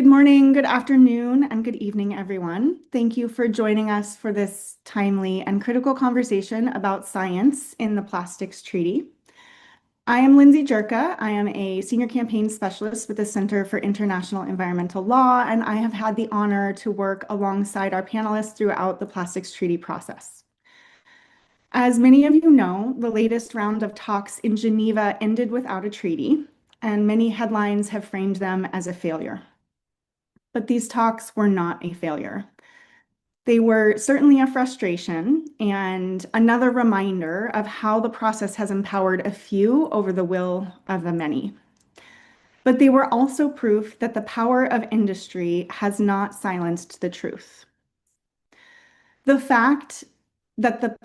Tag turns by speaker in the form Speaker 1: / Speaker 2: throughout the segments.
Speaker 1: morning, good afternoon, and good evening, everyone. Thank you for joining us for this timely and critical conversation about science in the Plastics Treaty. I am Lindsey Jurca. I am a senior campaign specialist with the Center for International Environmental Law, and I have had the honor to work alongside our panelists throughout the Plastics Treaty process. As many of you know, the latest round of talks in Geneva ended without a treaty, and many headlines have framed them as a failure. But these talks were not a failure. They were certainly a frustration and another reminder of how the process has empowered a few over the will of the many. But they were also proof that the power of industry has not silenced the truth. The fact that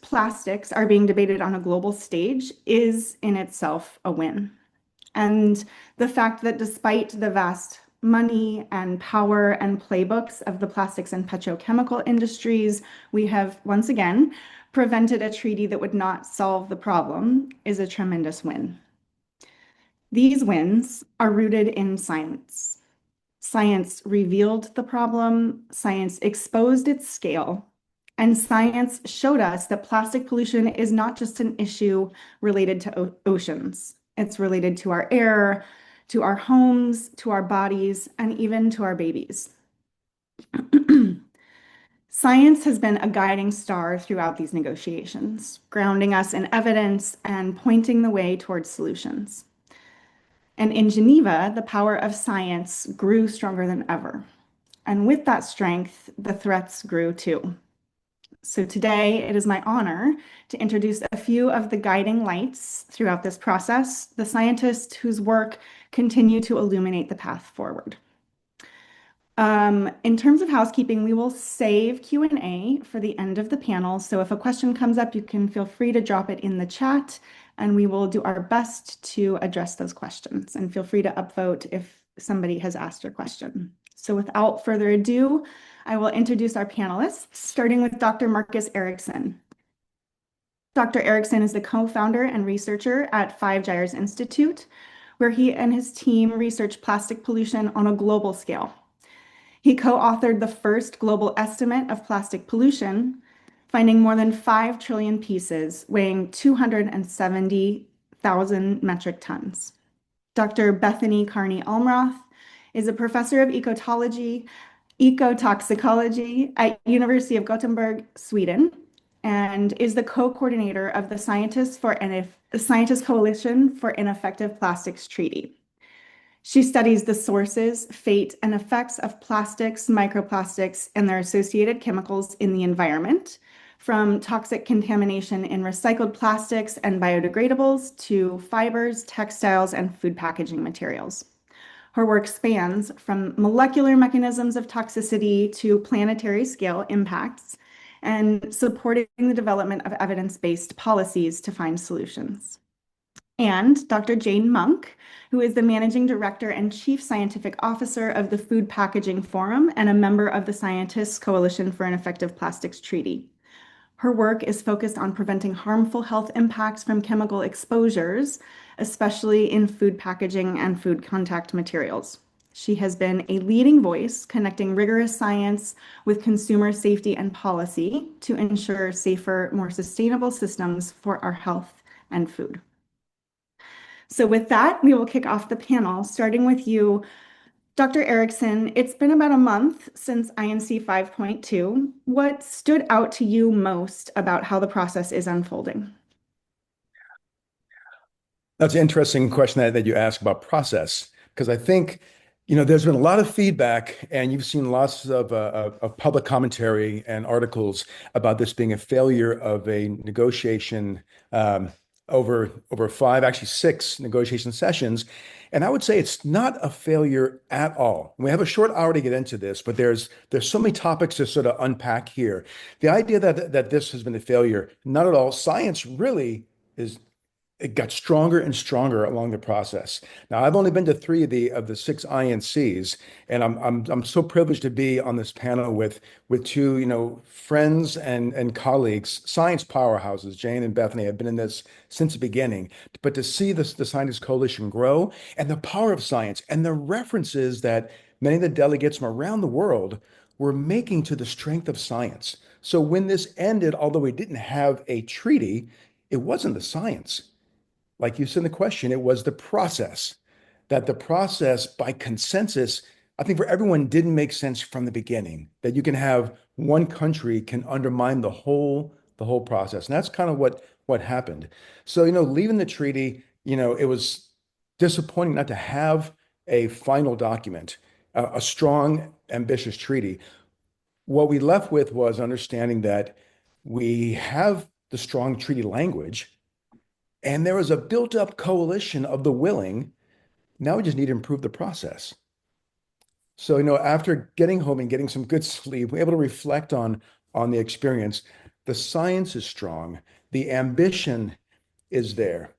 Speaker 1: plastics are being debated on a global stage is in itself a win. And the fact that despite the vast money and power and playbooks of the plastics and petrochemical industries, we have once again prevented a treaty that would not solve the problem is a tremendous win. These wins are rooted in science. Science revealed the problem, science exposed its scale, and science showed us that plastic pollution is not just an issue related to oceans. It's related to our air, to our homes, to our bodies, and even to our babies. Science has been a guiding star throughout these negotiations, grounding us in evidence and pointing the way towards solutions. And in Geneva, the power of science grew stronger than ever. And with that strength, the threats grew too. So today, it is my honor to introduce a few of the guiding lights throughout this process, the scientists whose work continue to illuminate the path forward. In terms of housekeeping, we will save Q&A for the end of the panel. So if a question comes up, you can feel free to drop it in the chat, and we will do our best to address those questions. And feel free to upvote if somebody has asked a question. So without further ado, I will introduce our panelists, starting with Dr. Marcus Eriksen. Dr. Eriksen is the co-founder and researcher at Gyres Institute, where he and his team research plastic pollution on a global scale. He co-authored the first global estimate of plastic pollution, finding more than 5 trillion pieces weighing 270,000 metric tons. Dr. Bethanie Carney Almroth is a professor of Ecotoxicology at University of Gothenburg, Sweden, and is the co-coordinator of the Scientists Coalition for Ineffective Plastics Treaty. She studies the sources, fate, and effects of plastics, microplastics, and their associated chemicals in the environment, from toxic contamination in recycled plastics and biodegradables to fibers, textiles, and food packaging materials. Her work spans from molecular mechanisms of toxicity to planetary scale impacts and supporting the development of evidence-based policies to find solutions. And Dr. Jane Muncke, who is the Managing Director and Chief Scientific Officer of the Food Packaging Forum and a member of the Scientists Coalition for an Effective Plastics Treaty. Her work is focused on preventing harmful health impacts from chemical exposures, especially in food packaging and food contact materials. She has been a leading voice connecting rigorous science with consumer safety and policy to ensure safer, more sustainable systems for our health and food. So with that, we will kick off the panel, starting with you, Dr. Eriksen. It's been about a month since INC 5.2. What stood out to you most about how the process is unfolding?
Speaker 2: That's an interesting question that you ask about process, because I think, there's been a lot of feedback, and you've seen lots of public commentary and articles about this being a failure of a negotiation over 5, actually 6 negotiation sessions. And I would say it's not a failure at all. We have a short hour to get into this, but there's so many topics to sort of unpack here. The idea that this has been a failure, not at all. Science really is it got stronger and stronger along the process. Now, I've only been to three of the six INCs, and I'm so privileged to be on this panel with two, friends and colleagues, science powerhouses. Jane and Bethany have been in this since the beginning. But to see the Scientist Coalition grow and the power of science and the references that many of the delegates from around the world were making to the strength of science. So when this ended, although we didn't have a treaty, it wasn't the science. Like you said in the question, it was the process. That the process by consensus, I think for everyone didn't make sense from the beginning. That you can have one country can undermine the whole process. And that's kind of what happened. So, leaving the treaty, it was disappointing not to have a final document, a strong, ambitious treaty. What we left with was understanding that we have the strong treaty language and there was a built-up coalition of the willing. Now we just need to improve the process. So, after getting home and getting some good sleep, we're able to reflect on the experience. The science is strong, the ambition is there.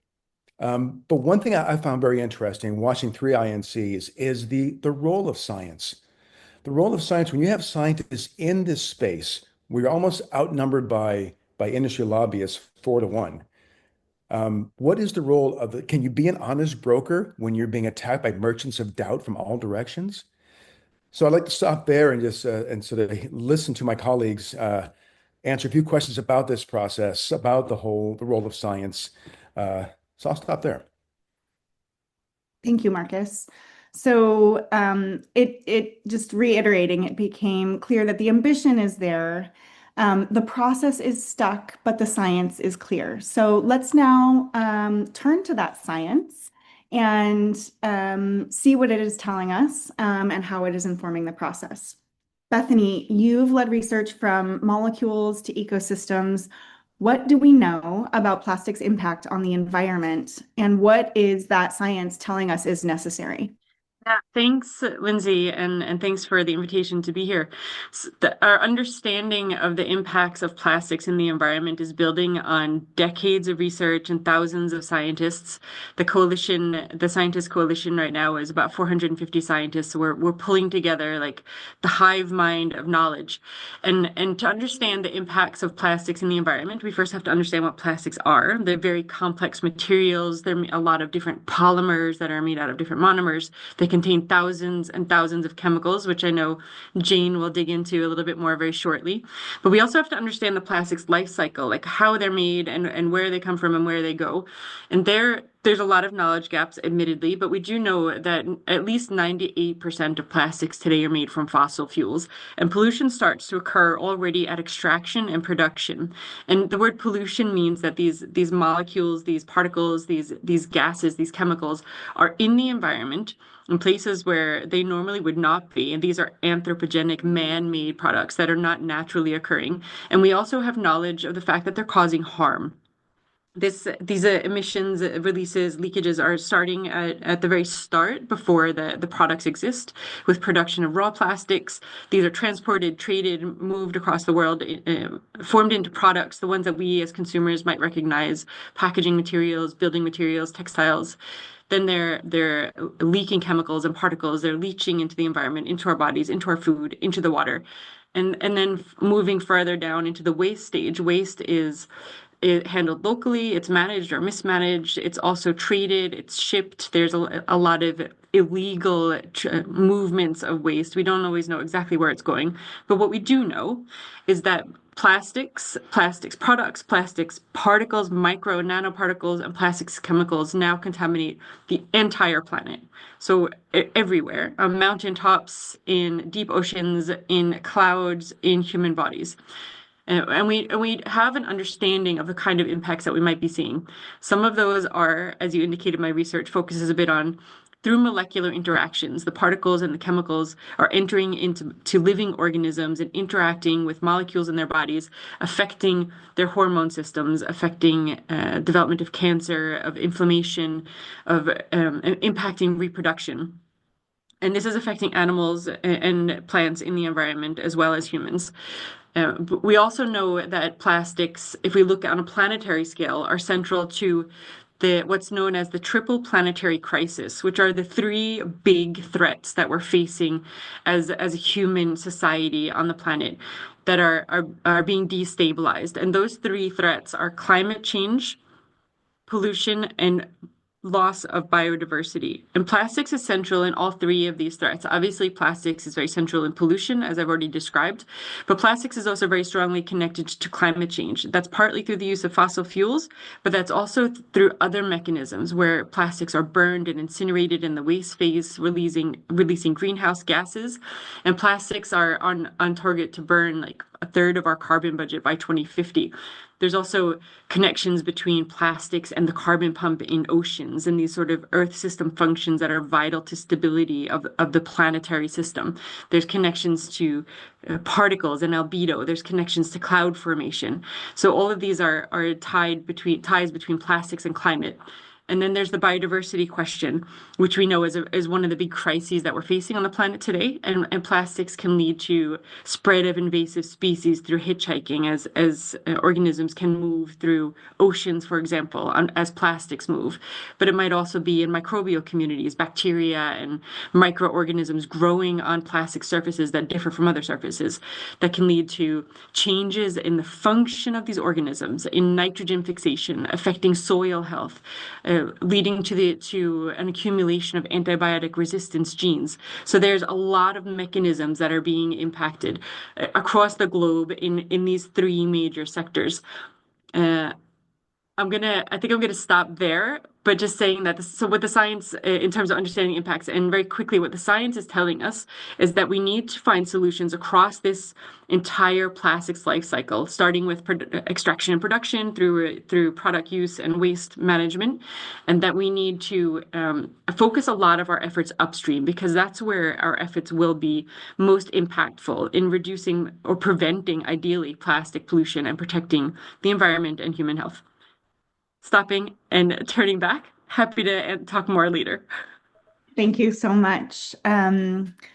Speaker 2: But one thing I found very interesting watching three INCs is the role of science. The role of science, when you have scientists in this space, we're almost outnumbered by industry lobbyists 4-1. What is the role of can you be an honest broker when you're being attacked by merchants of doubt from all directions? So I'd like to stop there and just and sort of listen to my colleagues answer a few questions about this process, about the role of science. So I'll stop there.
Speaker 1: Thank you, Marcus. So it just reiterating, it became clear that the ambition is there. The process is stuck, but the science is clear. So let's now turn to that science and see what it is telling us and how it is informing the process. Bethany, you've led research from molecules to ecosystems. What do we know about plastic's impact on the environment, and what is that science telling us is necessary?
Speaker 3: Yeah, thanks, Lindsey, and thanks for the invitation to be here. Our understanding of the impacts of plastics in the environment is building on decades of research and thousands of scientists. The Scientist Coalition right now is about 450 scientists. So we're pulling together like the hive mind of knowledge. And to understand the impacts of plastics in the environment, we first have to understand what plastics are. They're very complex materials. There are a lot of different polymers that are made out of different monomers. They contain thousands and thousands of chemicals, which I know Jane will dig into a little bit more very shortly. But we also have to understand the plastics life cycle, like how they're made and where they come from and where they go. And there's a lot of knowledge gaps, admittedly, but we do know that at least 98% of plastics today are made from fossil fuels, and pollution starts to occur already at extraction and production. And the word pollution means that these molecules, these particles, these gases, these chemicals are in the environment in places where they normally would not be. And these are anthropogenic, man-made products that are not naturally occurring. And we also have knowledge of the fact that they're causing harm. These emissions, releases, leakages are starting at the very start before the products exist with production of raw plastics. These are transported, traded, moved across the world, formed into products, the ones that we as consumers might recognize, packaging materials, building materials, textiles. Then they're leaking chemicals and particles. They're leaching into the environment, into our bodies, into our food, into the water. And then moving further down into the waste stage. Waste is handled locally, it's managed or mismanaged, it's also traded, it's shipped. There's a lot of illegal movements of waste. We don't always know exactly where it's going. But what we do know is that plastics products, plastics particles, micro nanoparticles, and plastics chemicals now contaminate the entire planet. So everywhere, on mountaintops, in deep oceans, in clouds, in human bodies. And we have an understanding of the kind of impacts that we might be seeing. Some of those are, as you indicated, my research focuses a bit on through molecular interactions. The particles and the chemicals are entering into living organisms and interacting with molecules in their bodies, affecting their hormone systems, affecting development of cancer, of inflammation, of impacting reproduction. And this is affecting animals and plants in the environment as well as humans. But we also know that plastics, if we look on a planetary scale, are central to what's known as the triple planetary crisis, which are the three big threats that we're facing as a human society on the planet that are being destabilized. And those three threats are climate change, pollution, and loss of biodiversity. And plastics is central in all three of these threats. Obviously, plastics is very central in pollution, as I've already described, but plastics is also very strongly connected to climate change. That's partly through the use of fossil fuels, but that's also through other mechanisms where plastics are burned and incinerated in the waste phase, releasing greenhouse gases. And plastics are on target to burn like a third of our carbon budget by 2050. There's also connections between plastics and the carbon pump in oceans and these sort of Earth system functions that are vital to stability of the planetary system. There's connections to particles and albedo. There's connections to cloud formation. So all of these are ties between plastics and climate. And then there's the biodiversity question, which we know is one of the big crises that we're facing on the planet today. And plastics can lead to spread of invasive species through hitchhiking as organisms can move through oceans, for example, as plastics move. But it might also be in microbial communities, bacteria and microorganisms growing on plastic surfaces that differ from other surfaces that can lead to changes in the function of these organisms, in nitrogen fixation, affecting soil health, leading to an accumulation of antibiotic resistance genes. So there's a lot of mechanisms that are being impacted across the globe in these three major sectors. I think I'm gonna stop there, but just saying that so what the science in terms of understanding impacts, and very quickly what the science is telling us is that we need to find solutions across this entire plastics life cycle, starting with extraction and production through product use and waste management, and that we need to focus a lot of our efforts upstream because that's where our efforts will be most impactful in reducing or preventing, ideally, plastic pollution and protecting the environment and human health. Stopping and turning back. Happy to talk more later.
Speaker 1: Thank you so much.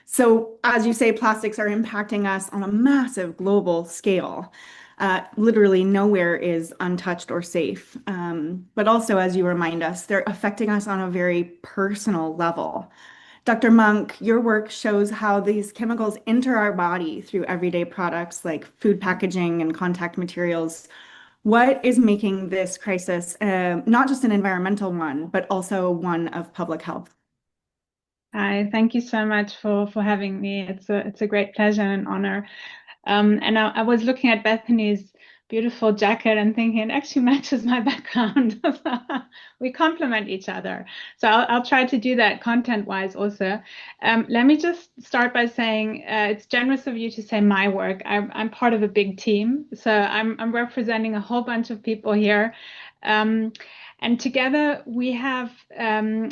Speaker 1: So as you say, plastics are impacting us on a massive global scale. Literally nowhere is untouched or safe. But also, as you remind us, they're affecting us on a very personal level. Dr. Muncke, your work shows how these chemicals enter our body through everyday products like food packaging and contact materials. What is making this crisis not just an environmental one, but also one of public health?
Speaker 4: Hi, thank you so much for having me. It's a great pleasure and honor. And I was looking at Bethanie's beautiful jacket and thinking it actually matches my background. We complement each other. So I'll try to do that content-wise also. Let me just start by saying it's generous of you to say my work. I'm part of a big team. So I'm representing a whole bunch of people here. And together we have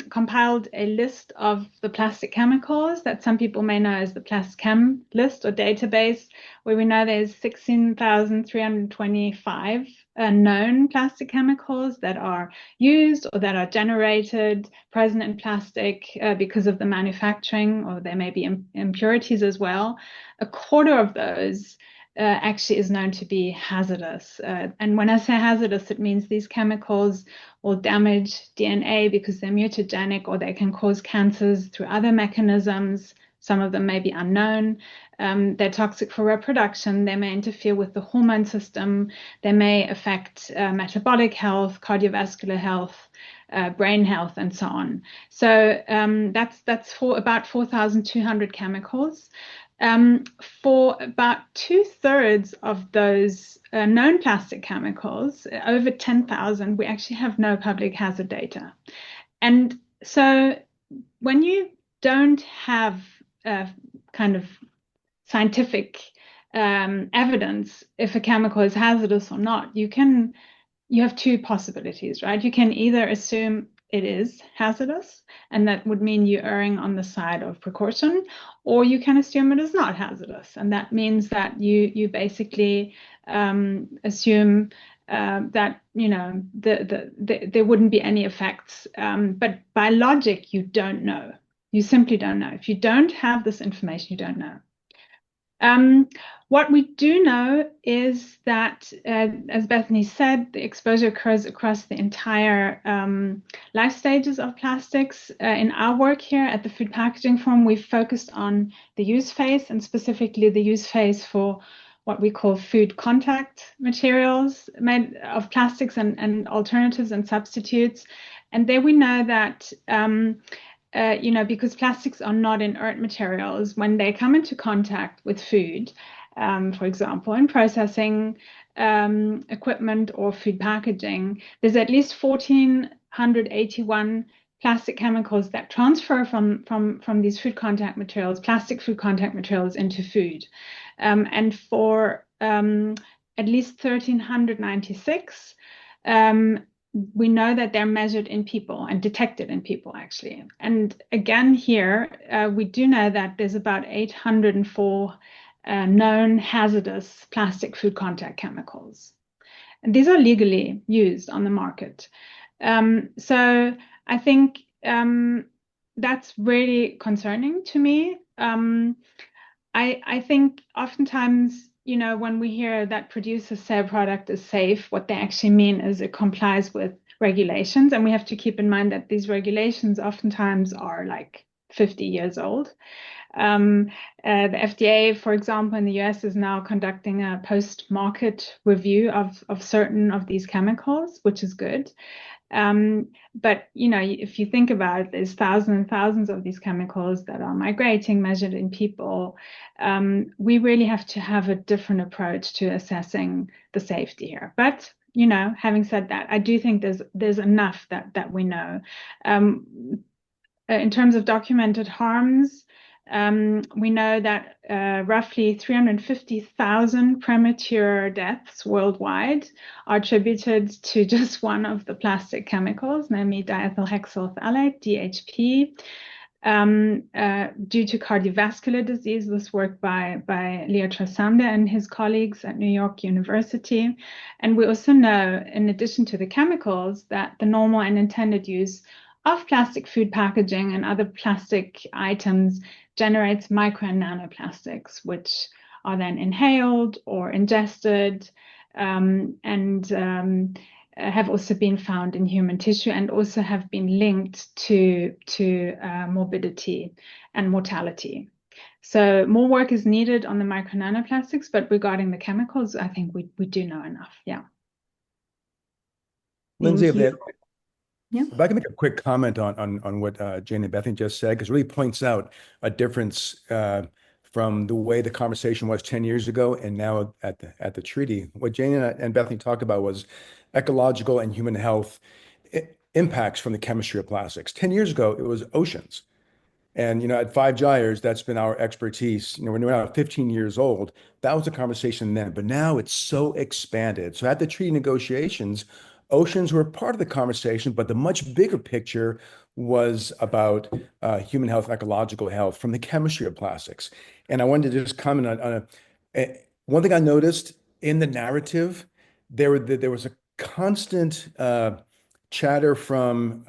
Speaker 4: compiled a list of the plastic chemicals that some people may know as the PlastChem list or database, where we know there's 16,325 known plastic chemicals that are used or that are generated, present in plastic because of the manufacturing, or there may be impurities as well. A quarter of those actually is known to be hazardous. And when I say hazardous, it means these chemicals will damage DNA because they're mutagenic, or they can cause cancers through other mechanisms. Some of them may be unknown. They're toxic for reproduction. They may interfere with the hormone system. They may affect metabolic health, cardiovascular health, brain health, and so on. So that's for about 4,200 chemicals. For about 2/3 of those known plastic chemicals, over 10,000, we actually have no public hazard data. And so when you don't have kind of scientific evidence if a chemical is hazardous or not, you have two possibilities, right? You can either assume it is hazardous, and that would mean you're erring on the side of precaution, or you can assume it is not hazardous, and that means that you basically assume that there wouldn't be any effects. But by logic, you don't know. You simply don't know. If you don't have this information, you don't know. What we do know is that, as Bethany said, the exposure occurs across the entire life stages of plastics. In our work here at the Food Packaging Forum, we've focused on the use phase, and specifically the use phase for what we call food contact materials made of plastics and alternatives and substitutes. And there we know that because plastics are not inert materials, when they come into contact with food, for example, in processing equipment or food packaging, there's at least 1,481 plastic chemicals that transfer from these food contact materials, plastic food contact materials, into food. And for at least 1,396, we know that they're measured in people and detected in people, actually. And again, here, we do know that there's about 804 known hazardous plastic food contact chemicals. And these are legally used on the market. So I think that's really concerning to me. I think oftentimes, when we hear that producers say a product is safe, what they actually mean is it complies with regulations. And we have to keep in mind that these regulations oftentimes are like 50 years old. The FDA, for example, in the US is now conducting a post-market review of certain of these chemicals, which is good. But if you think about it, there's thousands and thousands of these chemicals that are migrating, measured in people. We really have to have a different approach to assessing the safety here. But having said that, I do think there's enough that we know. In terms of documented harms, we know that roughly 350,000 premature deaths worldwide are attributed to just one of the plastic chemicals, namely diethylhexyl phthalate, DHP, due to cardiovascular disease. This work by Leo Trasande and his colleagues at New York University. And we also know, in addition to the chemicals, that the normal and intended use of plastic food packaging and other plastic items generates micro and nanoplastics, which are then inhaled or ingested, and have also been found in human tissue and also have been linked to morbidity and mortality. So more work is needed on the micro nanoplastics, but regarding the chemicals, I think we do know enough. Yeah.
Speaker 2: Lindsey,
Speaker 1: Yeah.
Speaker 2: if I can make a quick comment on what Jane and Bethany just said, because it really points out a difference from the way the conversation was 10 years ago and now at the treaty. What Jane and Bethany talked about was ecological and human health impacts from the chemistry of plastics. 10 years ago, it was oceans. And, at Five Gyres, that's been our expertise. We're now 15 years old. That was the conversation then, but now it's so expanded. So at the treaty negotiations, oceans were part of the conversation, but the much bigger picture was about human health, ecological health from the chemistry of plastics. And I wanted to just comment on one thing I noticed in the narrative. There was a constant chatter from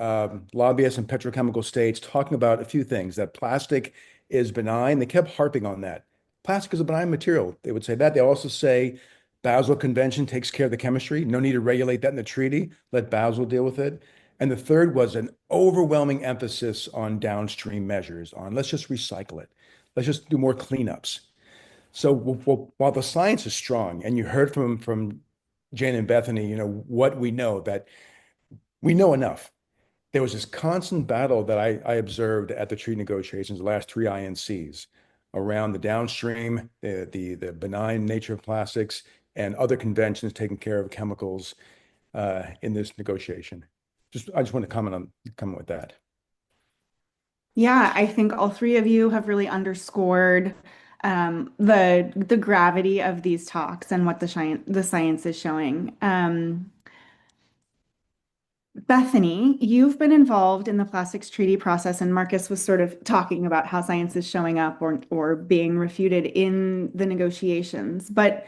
Speaker 2: lobbyists and petrochemical states talking about a few things, that plastic is benign. They kept harping on that. Plastic is a benign material. They would say that. They also say Basel Convention takes care of the chemistry. No need to regulate that in the treaty. Let Basel deal with it. And the third was an overwhelming emphasis on downstream measures, on let's just recycle it. Let's just do more cleanups. So while the science is strong, and you heard from Jane and Bethany, what we know, that we know enough. There was this constant battle that I observed at the treaty negotiations, the last three INCs, around the downstream, the benign nature of plastics, and other conventions taking care of chemicals in this negotiation. I just want to comment with that.
Speaker 1: Yeah, I think all three of you have really underscored the gravity of these talks and what the science is showing. Bethany, you've been involved in the plastics treaty process, and Marcus was sort of talking about how science is showing up or being refuted in the negotiations. But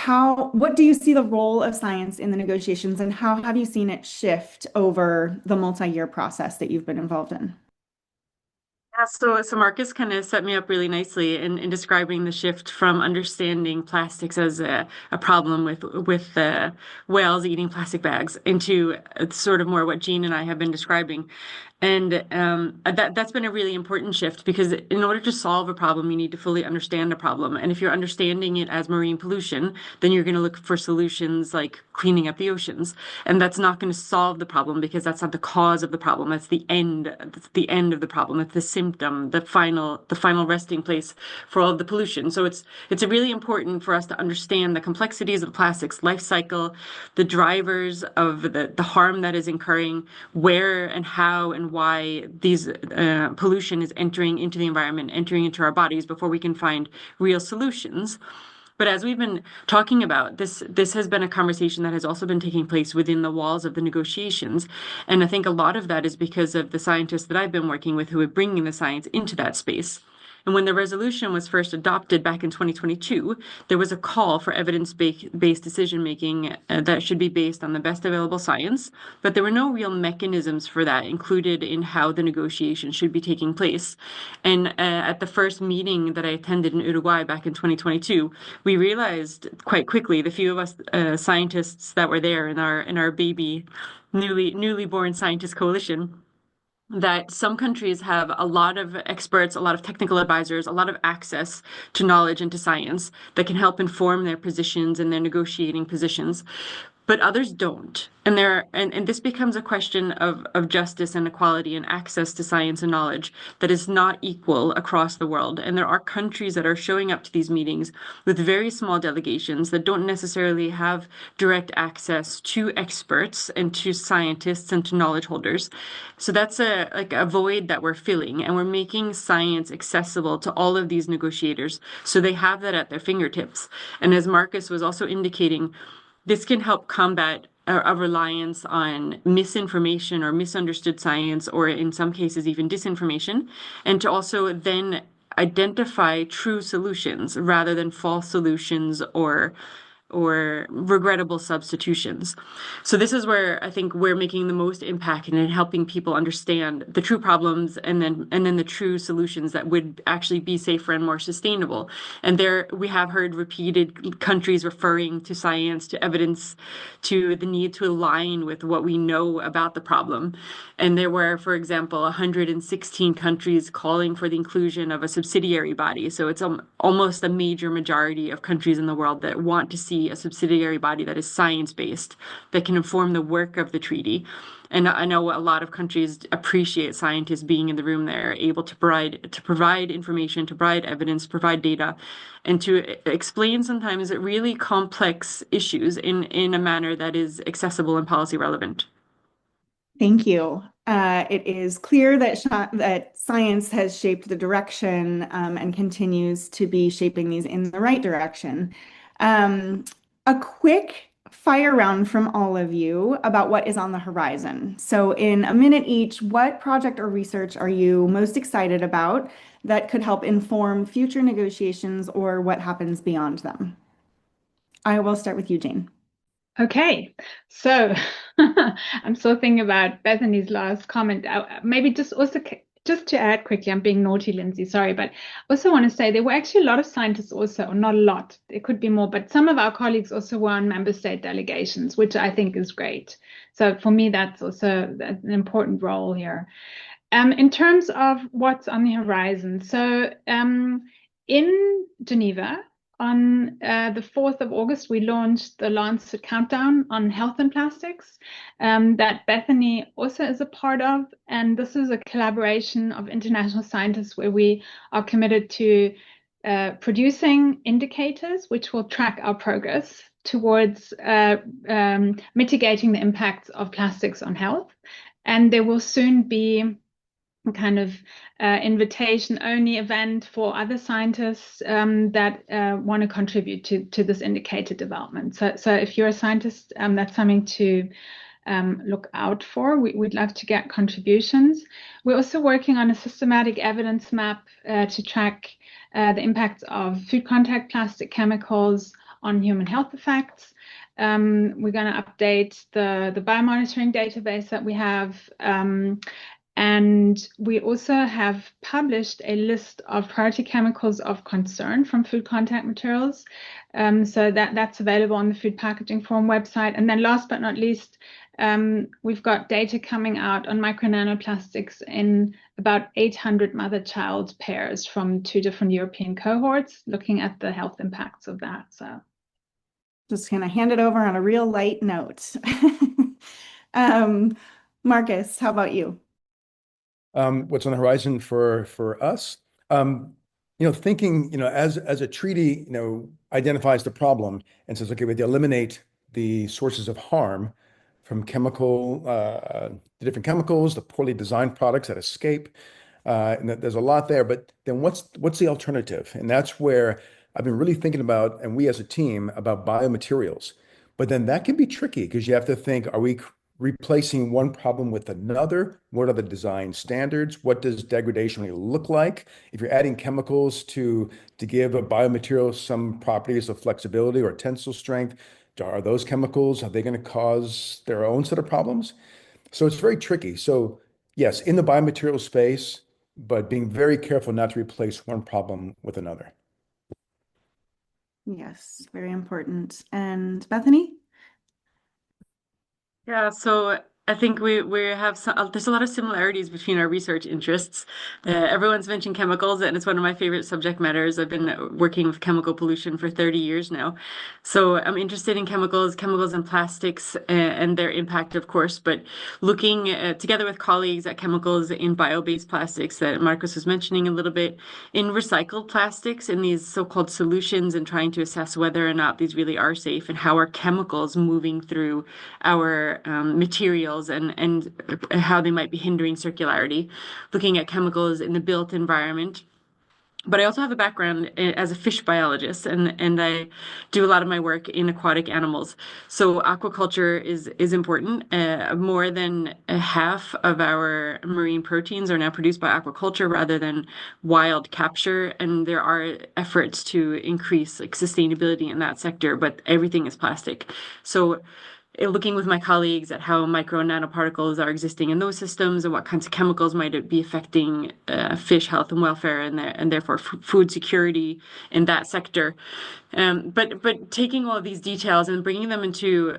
Speaker 1: what do you see the role of science in the negotiations, and how have you seen it shift over the multi-year process that you've been involved in?
Speaker 3: So Marcus kind of set me up really nicely in describing the shift from understanding plastics as a problem with whales eating plastic bags into sort of more what Jean and I have been describing. And that's been a really important shift because in order to solve a problem, you need to fully understand the problem. And if you're understanding it as marine pollution, then you're going to look for solutions like cleaning up the oceans. And that's not going to solve the problem because that's not the cause of the problem. That's the end of the problem. That's the symptom, the final resting place for all of the pollution. So it's really important for us to understand the complexities of the plastics life cycle, the drivers of the harm that is incurring, where and how and why these pollution is entering into the environment, entering into our bodies before we can find real solutions. But as we've been talking about, this has been a conversation that has also been taking place within the walls of the negotiations. And I think a lot of that is because of the scientists that I've been working with who are bringing the science into that space. And when the resolution was first adopted back in 2022, there was a call for evidence-based decision-making that should be based on the best available science, but there were no real mechanisms for that included in how the negotiation should be taking place. And at the first meeting that I attended in Uruguay back in 2022, we realized quite quickly, the few of us scientists that were there in our baby, newly born scientist coalition, that some countries have a lot of experts, a lot of technical advisors, a lot of access to knowledge and to science that can help inform their positions and their negotiating positions. But others don't. And this becomes a question of justice and equality and access to science and knowledge that is not equal across the world. And there are countries that are showing up to these meetings with very small delegations that don't necessarily have direct access to experts and to scientists and to knowledge holders. So that's a void that we're filling, and we're making science accessible to all of these negotiators so they have that at their fingertips. And as Marcus was also indicating, this can help combat a reliance on misinformation or misunderstood science, or in some cases, even disinformation, and to also then identify true solutions rather than false solutions or regrettable substitutions. So this is where I think we're making the most impact in helping people understand the true problems and then the true solutions that would actually be safer and more sustainable. And there we have heard repeated countries referring to science, to evidence, to the need to align with what we know about the problem. And there were, for example, 116 countries calling for the inclusion of a subsidiary body. So it's almost a major majority of countries in the world that want to see a subsidiary body that is science-based, that can inform the work of the treaty. And I know a lot of countries appreciate scientists being in the room there, able to provide information, to provide evidence, provide data, and to explain sometimes really complex issues in a manner that is accessible and policy relevant.
Speaker 1: Thank you. It is clear that science has shaped the direction and continues to be shaping these in the right direction. A quick fire round from all of you about what is on the horizon. So in a minute each, what project or research are you most excited about that could help inform future negotiations or what happens beyond them? I will start with you, Jane.
Speaker 4: Okay, so I'm still thinking about Bethanie's last comment. Maybe just to add quickly, I'm being naughty, Lindsey, sorry, but also want to say there were actually a lot of scientists also, or not a lot, there could be more, but some of our colleagues also were on member state delegations, which I think is great. So for me, that's also an important role here. In terms of what's on the horizon, so in Geneva, on the 4th of August, we launched the Lancet Countdown on Health and Plastics that Bethanie also is a part of. And this is a collaboration of international scientists where we are committed to producing indicators which will track our progress towards mitigating the impacts of plastics on health. And there will soon be a kind of invitation-only event for other scientists that want to contribute to this indicator development. So if you're a scientist, that's something to look out for. We'd love to get contributions. We're also working on a systematic evidence map to track the impacts of food contact plastic chemicals on human health effects. We're going to update the biomonitoring database that we have. And we also have published a list of priority chemicals of concern from food contact materials. So that's available on the Food Packaging Forum website. And then last but not least, we've got data coming out on micronanoplastics in about 800 mother-child pairs from 2 different European cohorts, looking at the health impacts of that. So
Speaker 1: just going to hand it over on a real light note. Marcus, how about you?
Speaker 2: What's on the horizon for us? Thinking, as a treaty, identifies the problem and says, okay, we have to eliminate the sources of harm from the different chemicals, the poorly designed products that escape. And there's a lot there, but then what's the alternative? And that's where I've been really thinking about, and we as a team, about biomaterials. But then that can be tricky because you have to think, are we replacing one problem with another? What are the design standards? What does degradation really look like? If you're adding chemicals to give a biomaterial some properties of flexibility or tensile strength, are those chemicals, are they going to cause their own set of problems? So it's very tricky. So yes, in the biomaterial space, but being very careful not to replace one problem with another.
Speaker 1: Yes, very important. And Bethany?
Speaker 3: Yeah, so I think we have there's a lot of similarities between our research interests. Everyone's mentioned chemicals, and it's one of my favorite subject matters. I've been working with chemical pollution for 30 years now. So I'm interested in chemicals and plastics and their impact, of course, but looking together with colleagues at chemicals in bio-based plastics that Marcus was mentioning a little bit, in recycled plastics, in these so-called solutions, and trying to assess whether or not these really are safe and how are chemicals moving through our materials and how they might be hindering circularity, looking at chemicals in the built environment. But I also have a background as a fish biologist, and I do a lot of my work in aquatic animals. So aquaculture is important. More than half of our marine proteins are now produced by aquaculture rather than wild capture, and there are efforts to increase sustainability in that sector, but everything is plastic. So looking with my colleagues at how micro nanoparticles are existing in those systems and what kinds of chemicals might be affecting fish health and welfare and therefore food security in that sector. But taking all of these details and bringing them into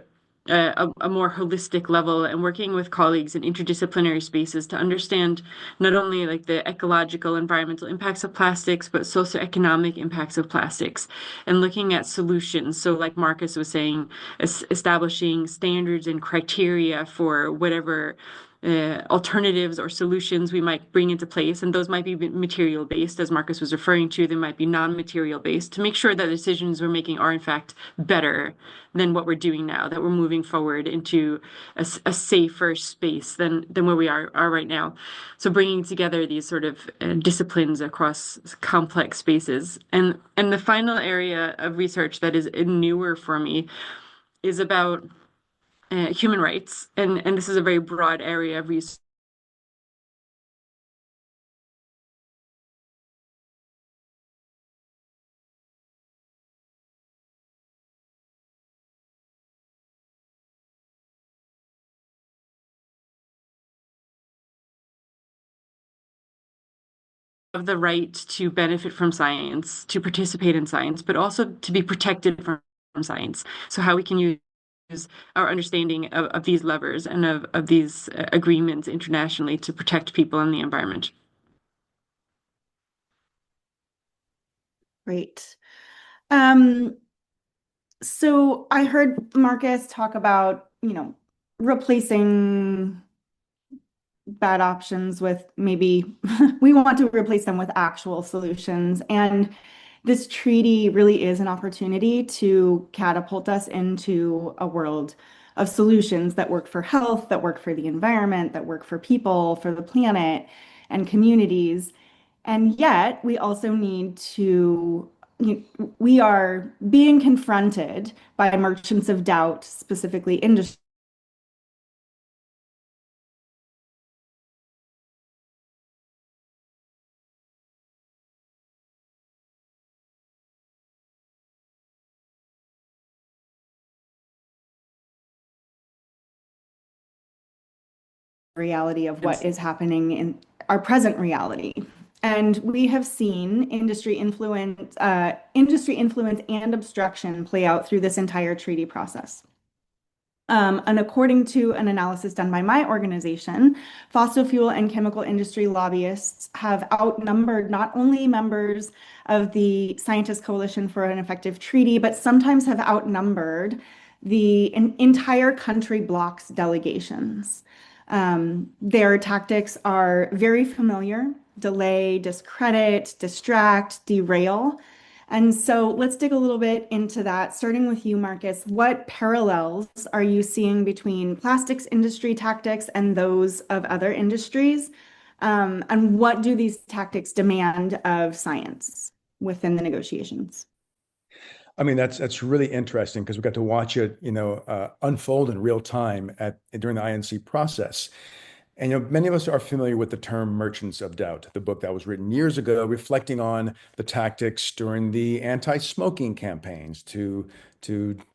Speaker 3: a more holistic level and working with colleagues in interdisciplinary spaces to understand not only like the ecological, environmental impacts of plastics, but socioeconomic impacts of plastics and looking at solutions. So like Marcus was saying, establishing standards and criteria for whatever alternatives or solutions we might bring into place. And those might be material based, as Marcus was referring to. They might be non-material based to make sure that the decisions we're making are in fact better than what we're doing now, that we're moving forward into a safer space than where we are right now. So bringing together these sort of disciplines across complex spaces. And the final area of research that is newer for me is about human rights. And this is a very broad area of research. Of the right to benefit from science, to participate in science, but also to be protected from science. So how we can use our understanding of these levers and of these agreements internationally to protect people and the environment.
Speaker 1: Great. So I heard Marcus talk about, replacing bad options with maybe we want to replace them with actual solutions. And this treaty really is an opportunity to catapult us into a world of solutions that work for health, that work for the environment, that work for people, for the planet and communities. And yet we also need to, we are being confronted by merchants of doubt, specifically industry reality of what
Speaker 3: Yes.
Speaker 1: is happening in our present reality. And we have seen industry influence and obstruction play out through this entire treaty process. And according to an analysis done by my organization, fossil fuel and chemical industry lobbyists have outnumbered not only members of the Scientist Coalition for an Effective Treaty, but sometimes have outnumbered the entire country bloc's delegations. Their tactics are very familiar: delay, discredit, distract, derail. And so let's dig a little bit into that, starting with you, Marcus. What parallels are you seeing between plastics industry tactics and those of other industries? And what do these tactics demand of science within the negotiations?
Speaker 2: I mean, that's really interesting because we got to watch it, unfold in real time during the INC process. And many of us are familiar with the term merchants of doubt, the book that was written years ago, reflecting on the tactics during the anti-smoking campaigns to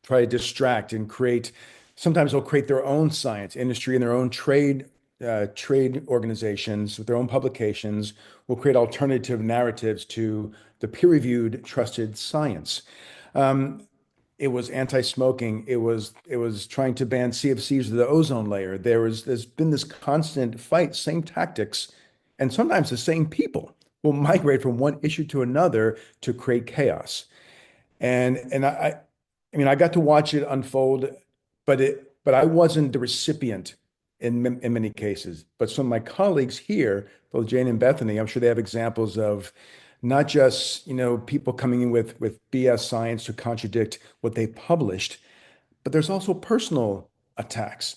Speaker 2: try to distract and create. Sometimes they'll create their own science industry and their own trade organizations with their own publications. Will create alternative narratives to the peer-reviewed, trusted science. It was anti-smoking. It was trying to ban CFCs of the ozone layer. There's been this constant fight, same tactics, and sometimes the same people will migrate from one issue to another to create chaos. And I mean, I got to watch it unfold, but I wasn't the recipient in many cases. But some of my colleagues here, both Jane and Bethany, I'm sure they have examples of not just, people coming in with BS science to contradict what they published, but there's also personal attacks.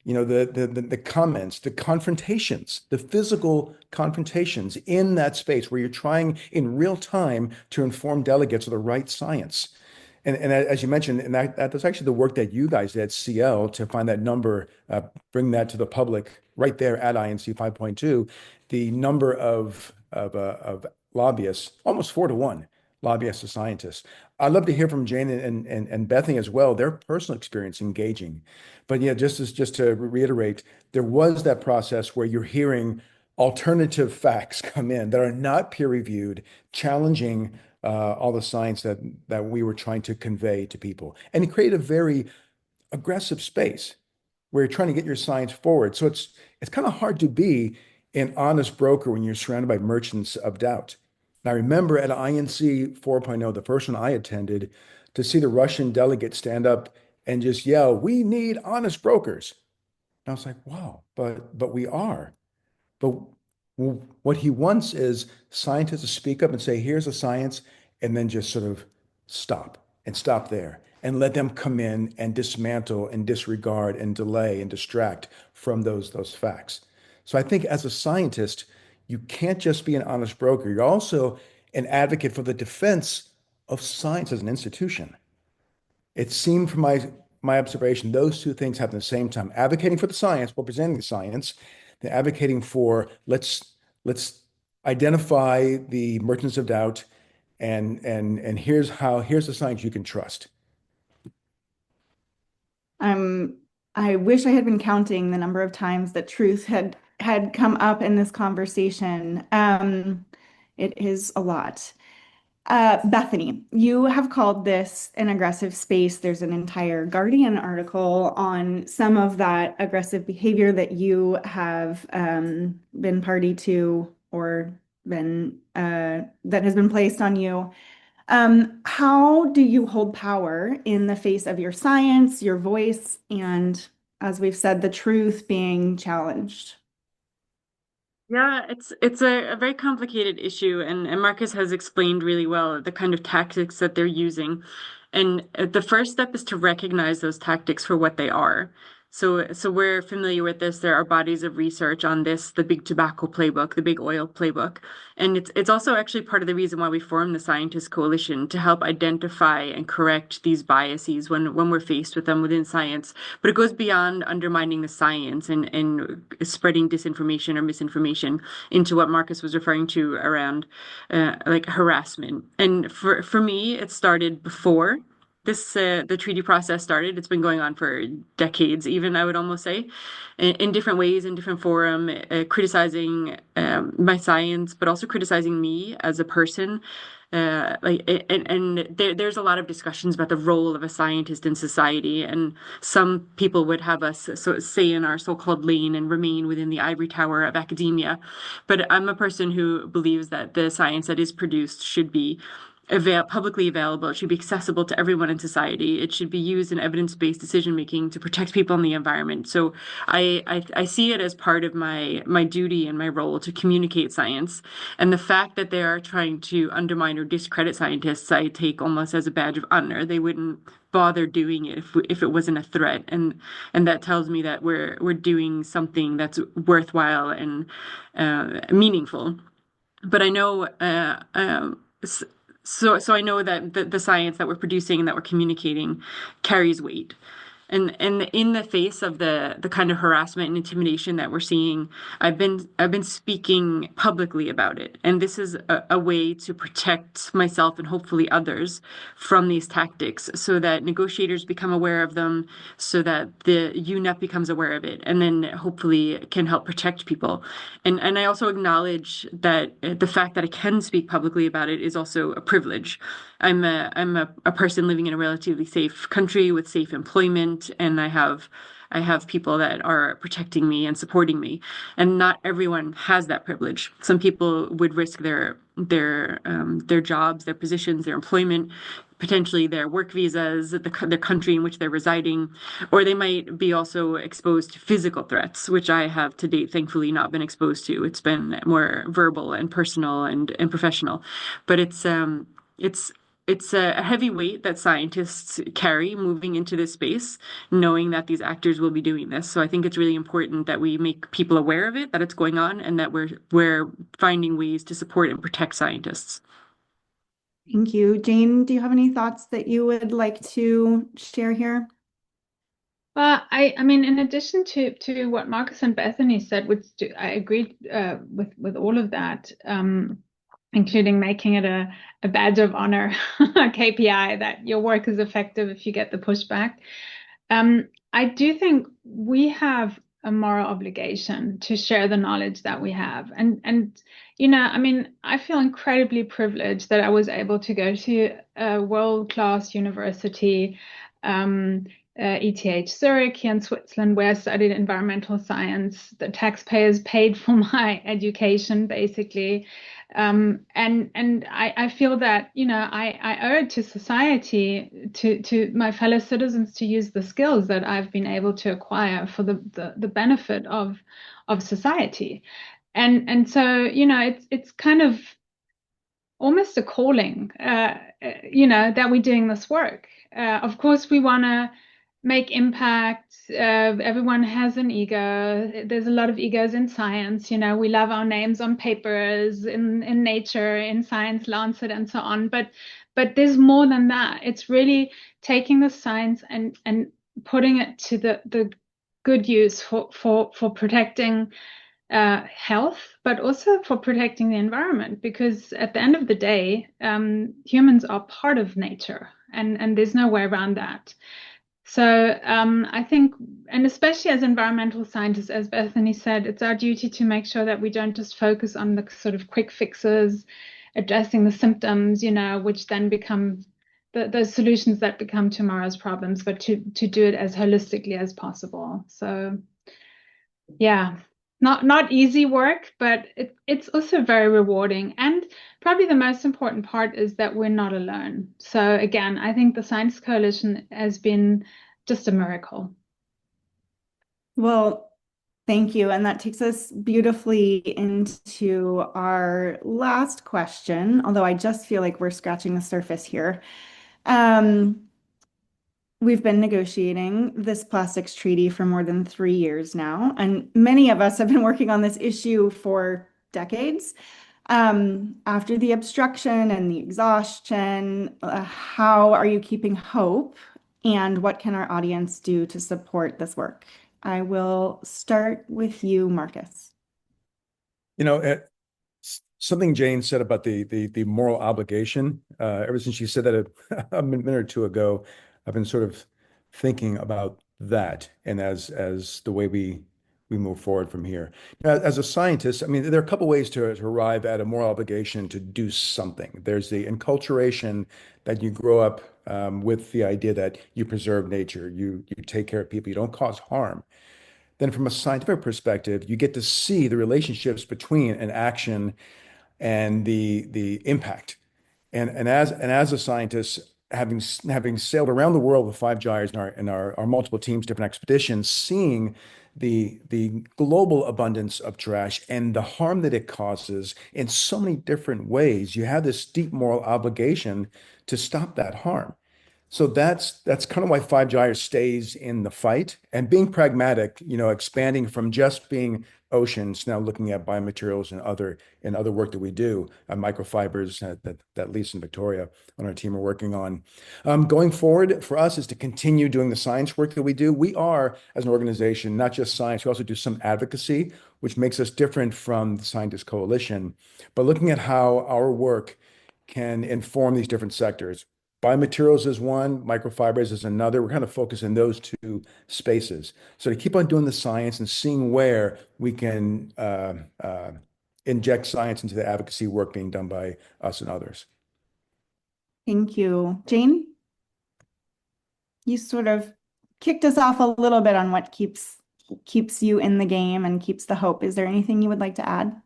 Speaker 2: The comments, the confrontations, the physical confrontations in that space where you're trying in real time to inform delegates of the right science. And as you mentioned, and that's actually the work that you guys did at CIEL to find that number, bring that to the public right there at INC 5.2, the number of lobbyists, almost 4-to-1 lobbyists to scientists. I'd love to hear from Jane and Bethany as well, their personal experience engaging. But yeah, just to reiterate, there was that process where you're hearing alternative facts come in that are not peer reviewed, challenging all the science that we were trying to convey to people, and it created a very aggressive space where you're trying to get your science forward. So it's kind of hard to be an honest broker when you're surrounded by merchants of doubt. And I remember at INC 4.0, the first one I attended, to see the Russian delegate stand up and just yell, "We need honest brokers." And I was like, wow, but we are. But what he wants is scientists to speak up and say, here's the science, and then just sort of stop there and let them come in and dismantle and disregard and delay and distract from those facts. So I think as a scientist, you can't just be an honest broker. You're also an advocate for the defense of science as an institution. It seemed from my observation, those two things happen at the same time. Advocating for the science, while presenting the science, then advocating for let's identify the merchants of doubt and here's the science you can trust.
Speaker 1: I wish I had been counting the number of times that truth had come up in this conversation. It is a lot. Bethany, you have called this an aggressive space. There's an entire Guardian article on some of that aggressive behavior that you have been party to or been that has been placed on you. How do you hold power in the face of your science, your voice, and, as we've said, the truth being challenged?
Speaker 3: Yeah, it's a very complicated issue, and Marcus has explained really well the kind of tactics that they're using. And the first step is to recognize those tactics for what they are. So we're familiar with this. There are bodies of research on this, the big tobacco playbook, the big oil playbook. And it's also actually part of the reason why we formed the Scientist Coalition to help identify and correct these biases when we're faced with them within science. But it goes beyond undermining the science and spreading disinformation or misinformation into what Marcus was referring to around like harassment. And for me, it started before the treaty process started, it's been going on for decades, even I would almost say, in different ways, in different forum, criticizing my science, but also criticizing me as a person. There's a lot of discussions about the role of a scientist in society, and some people would have us stay in our so-called lane and remain within the ivory tower of academia. But I'm a person who believes that the science that is produced should be publicly available. It should be accessible to everyone in society. It should be used in evidence-based decision making to protect people and the environment. So I see it as part of my duty and my role to communicate science. And the fact that they are trying to undermine or discredit scientists, I take almost as a badge of honor. They wouldn't bother doing it if it wasn't a threat. And that tells me that we're doing something that's worthwhile and meaningful. But I know so I know that the science that we're producing and that we're communicating carries weight. And in the face of the kind of harassment and intimidation that we're seeing, I've been speaking publicly about it. And this is a way to protect myself and hopefully others from these tactics so that negotiators become aware of them, so that the UNEP becomes aware of it, and then hopefully can help protect people. And I also acknowledge that the fact that I can speak publicly about it is also a privilege. I'm a person living in a relatively safe country with safe employment, and I have people that are protecting me and supporting me. And not everyone has that privilege. Some people would risk their jobs, their positions, their employment, potentially their work visas, the country in which they're residing, or they might be also exposed to physical threats, which I have to date thankfully not been exposed to. It's been more verbal and personal and professional, but it's a heavy weight that scientists carry moving into this space, knowing that these actors will be doing this. So I think it's really important that we make people aware of it, that it's going on, and that we're finding ways to support and protect scientists.
Speaker 1: Thank you. Jane, do you have any thoughts that you would like to share here?
Speaker 4: Well, I mean, in addition to what Marcus and Bethany said, which I agreed with all of that, including making it a badge of honor, a KPI, that your work is effective if you get the pushback. I do think we have a moral obligation to share the knowledge that we have. And I mean, I feel incredibly privileged that I was able to go to a world-class university, ETH Zurich here in Switzerland, where I studied environmental science. The taxpayers paid for my education, basically. And I feel that, I owe it to society, to my fellow citizens, to use the skills that I've been able to acquire for the benefit of society. And so, it's kind of almost a calling, that we're doing this work. Of course, we want to make impact. Everyone has an ego. There's a lot of egos in science. We love our names on papers, in Nature, in Science, Lancet, and so on. But there's more than that. It's really taking the science and putting it to the good use for protecting health, but also for protecting the environment, because at the end of the day, humans are part of nature, and there's no way around that. So I think, and especially as environmental scientists, as Bethany said, it's our duty to make sure that we don't just focus on the sort of quick fixes, addressing the symptoms, which then become those solutions that become tomorrow's problems, but to do it as holistically as possible. So yeah, not easy work, but it's also very rewarding. And probably the most important part is that we're not alone. So again, I think the Science Coalition has been just a miracle.
Speaker 1: Well, thank you. And that takes us beautifully into our last question, although I just feel like we're scratching the surface here. We've been negotiating this plastics treaty for more than 3 years now, and many of us have been working on this issue for decades. After the obstruction and the exhaustion, how are you keeping hope, and what can our audience do to support this work? I will start with you, Marcus.
Speaker 2: Something Jane said about the moral obligation. Ever since she said that a minute or two ago, I've been sort of thinking about that, and as the way we move forward from here. Now, as a scientist, I mean, there are a couple ways to arrive at a moral obligation to do something. There's the enculturation that you grow up with the idea that you preserve nature, you take care of people, you don't cause harm. Then, from a scientific perspective, you get to see the relationships between an action and the impact. And as a scientist, having sailed around the world with five gyres and our multiple teams, different expeditions, seeing the global abundance of trash and the harm that it causes in so many different ways, you have this deep moral obligation to stop that harm. So that's kind of why Five Gyres stays in the fight and being pragmatic, expanding from just being oceans, now looking at biomaterials and other work that we do, microfibers that Lisa and Victoria on our team are working on. Going forward for us is to continue doing the science work that we do. We are, as an organization, not just science, we also do some advocacy, which makes us different from the Scientist Coalition, but looking at how our work can inform these different sectors. Biomaterials is one, microfibers is another. We're kind of focused in those two spaces. So to keep on doing the science and seeing where we can inject science into the advocacy work being done by us and others.
Speaker 1: Thank you. Jane, you sort of kicked us off a little bit on what keeps you in the game and keeps the hope. Is there anything you would like to add?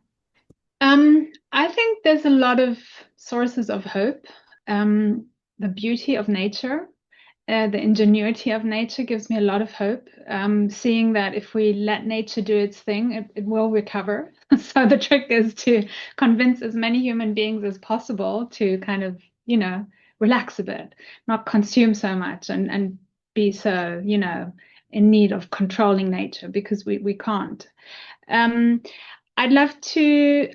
Speaker 4: I think there's a lot of sources of hope. The beauty of nature, the ingenuity of nature gives me a lot of hope. Seeing that if we let nature do its thing, it will recover. So the trick is to convince as many human beings as possible to kind of, relax a bit, not consume so much and be so, in need of controlling nature, because we can't. I'd love to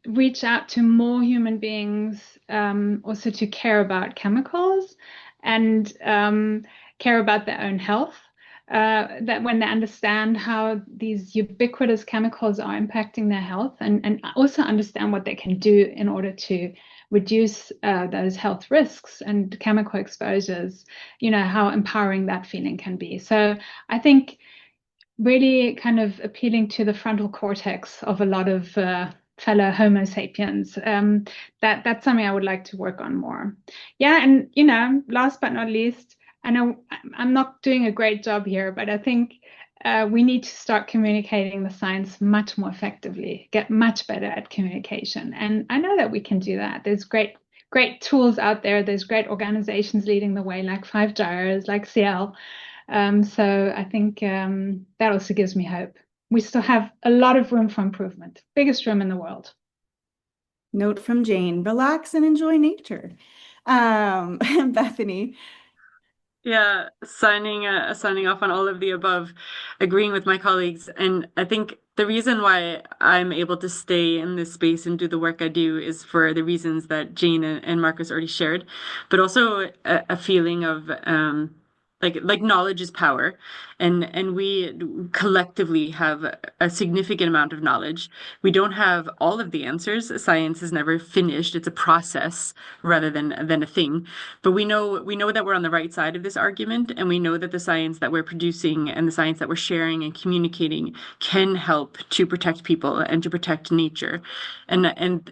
Speaker 4: reach out to more human beings, also to care about chemicals and care about their own health. That when they understand how these ubiquitous chemicals are impacting their health, and also understand what they can do in order to reduce those health risks and chemical exposures, how empowering that feeling can be. So I think really kind of appealing to the frontal cortex of a lot of fellow Homo sapiens. That's something I would like to work on more. Yeah, and last but not least, I know I'm not doing a great job here, but I think we need to start communicating the science much more effectively, get much better at communication. And I know that we can do that. There's great tools out there. There's great organizations leading the way, like Five Gyres, like CIEL. So I think that also gives me hope. We still have a lot of room for improvement, biggest room in the world.
Speaker 1: Note from Jane, relax and enjoy nature. Bethany.
Speaker 3: Yeah, signing off on all of the above, agreeing with my colleagues. And I think the reason why I'm able to stay in this space and do the work I do is for the reasons that Jane and Marcus already shared, but also a feeling of like knowledge is power, and we collectively have a significant amount of knowledge. We don't have all of the answers. Science is never finished. It's a process rather than a thing. But we know that we're on the right side of this argument, and we know that the science that we're producing and the science that we're sharing and communicating can help to protect people and to protect nature. And